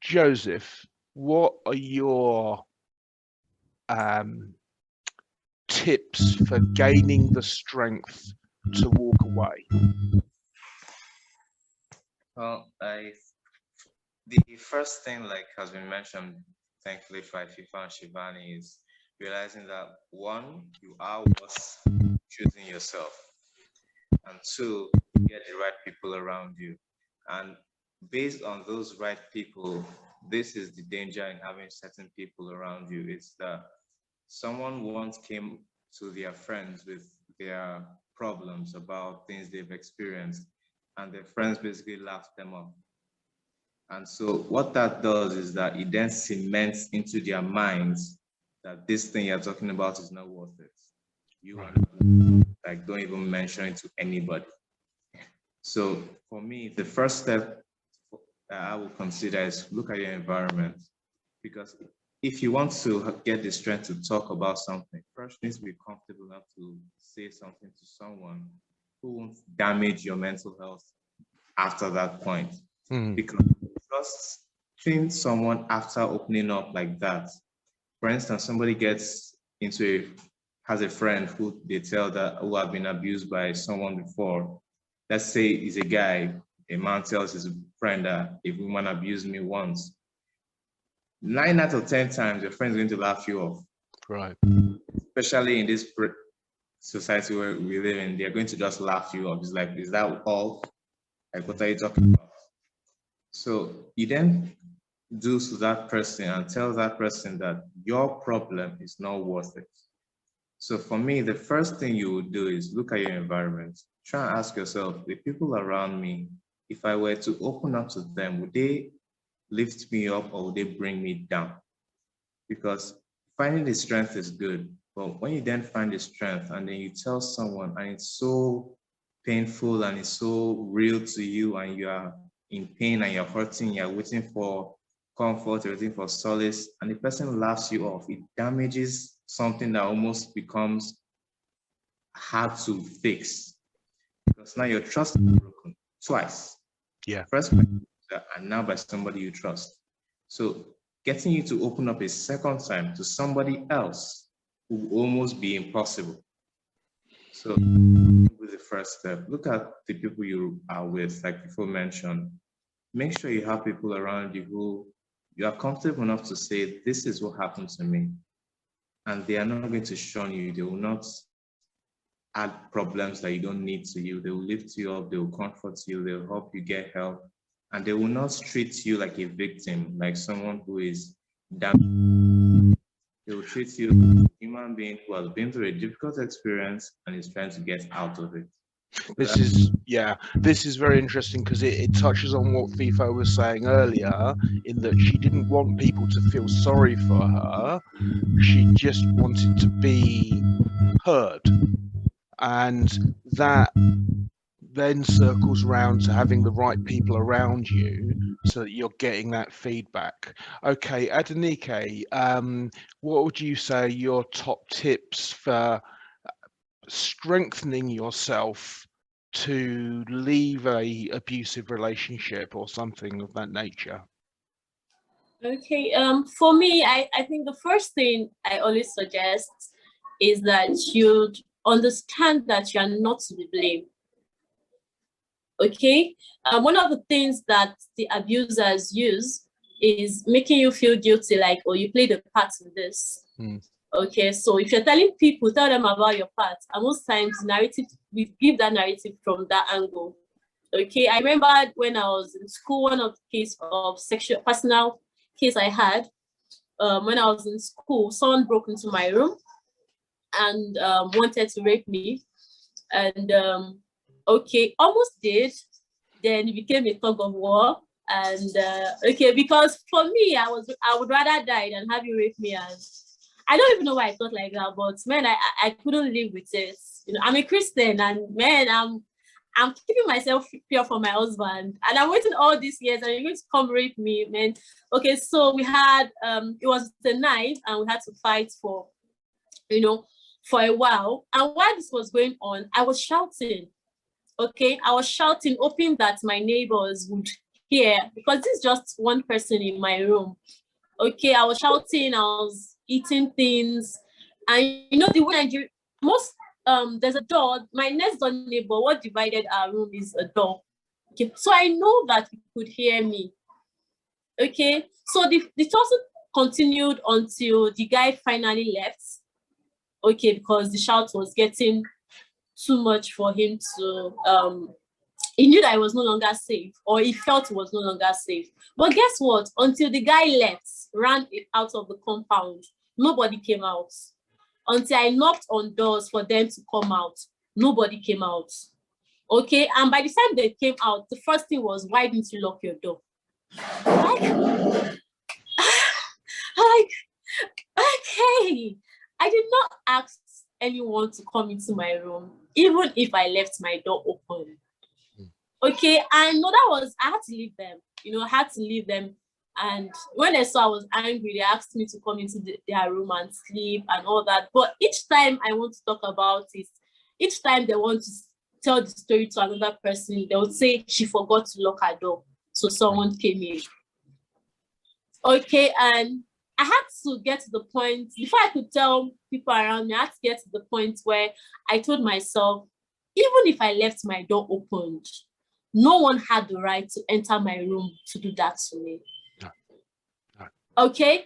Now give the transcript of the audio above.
Joseph, what are your tips for gaining the strength to walk away? Well, the first thing, like has been mentioned, thankfully by FIFA and Shivani, is realizing that one, you are worth choosing yourself, and two, you get the right people around you. And based on those right people, this is the danger in having certain people around you. It's that someone once came to their friends with their problems about things they've experienced, and their friends basically laughed them off. And so what that does is that it then cements into their minds that this thing you're talking about is not worth it. You are not, like, don't even mention it to anybody. So for me, the first step that I would consider is look at your environment. Because if you want to get the strength to talk about something, first you need to be comfortable enough to say something to someone who won't damage your mental health after that point. Because trusting someone after opening up like that, for instance, somebody has a friend who they tell that who have been abused by someone before. Let's say he's a guy, a man tells his friend that a woman abused me once. 9 out of 10 times, your friend's going to laugh you off. Right. Especially in this society where we live in, they're going to just laugh you off. It's like, is that all? Like, what are you talking about? So you then do to that person and tell that person that your problem is not worth it. So for me, the first thing you would do is look at your environment. Try and ask yourself, the people around me, if I were to open up to them, would they lift me up or would they bring me down? Because finding the strength is good, but when you then find the strength and then you tell someone and it's so painful and it's so real to you and you are in pain and you're hurting, you're waiting for comfort, you're waiting for solace, and the person laughs you off, it damages something that almost becomes hard to fix. Because now your trust is broken twice. Yeah. First by you and now by somebody you trust. So getting you to open up a second time to somebody else will almost be impossible. So with the first step, look at the people you are with, like before mentioned. Make sure you have people around you who you are comfortable enough to say, this is what happened to me. And they are not going to shun you. They will not add problems that you don't need to you. They will lift you up, they will comfort you, they will help you get help. And they will not treat you like a victim, like someone who is damaged. They will treat you as a human being who has been through a difficult experience and is trying to get out of it. This is very interesting because it touches on what FIFA was saying earlier, in that she didn't want people to feel sorry for her. She just wanted to be heard. And that then circles round to having the right people around you so that you're getting that feedback. Okay, Adenike, what would you say are your top tips for strengthening yourself to leave a abusive relationship or something of that nature? Okay, for me, I think the first thing I always suggest is that you'd understand that you are not to be blamed. Okay, one of the things that the abusers use is making you feel guilty, like, oh, you played a part in this. Okay, so if you're telling people, tell them about your part, and most times narrative, we give that narrative from that angle. Okay, I remember when I was in school, one of the case of personal case I had, when I was in school, someone broke into my room and wanted to rape me, and okay, almost did. Then it became a tug of war, and okay, because for me, I would rather die than have you rape me. And I don't even know why I thought like that, but man, I couldn't live with it. You know, I'm a Christian, and man, I'm keeping myself pure for my husband, and I'm waiting all these years, and you're going to come rape me, man. Okay, so we had it was the night, and we had to fight for, you know, for a while. And while this was going on, I was shouting. Okay, I was shouting, hoping that my neighbors would hear, because this is just one person in my room. Okay, I was shouting, I was eating things, and you know the way there's a door. My next door neighbor, what divided our room is a door. Okay, so I know that he could hear me. Okay, so the tussle continued until the guy finally left. Okay, because the shout was getting too much for him to he knew that he was no longer safe, or he felt he was no longer safe. But guess what? Until the guy left, ran out of the compound, nobody came out. Until I knocked on doors for them to come out, nobody came out. Okay, and by the time they came out, the first thing was, why didn't you lock your door? Okay, I did not ask anyone to come into my room, even if I left my door open. Okay, and no, I had to leave them. You know, I had to leave them. And when they saw I was angry, they asked me to come into their room and sleep and all that. But each time I want to talk about it, each time they want to tell the story to another person, they would say she forgot to lock her door, so someone came in. Okay, and I had to get to the point, before I could tell people around me, I had to get to the point where I told myself, even if I left my door opened, no one had the right to enter my room to do that to me. Okay,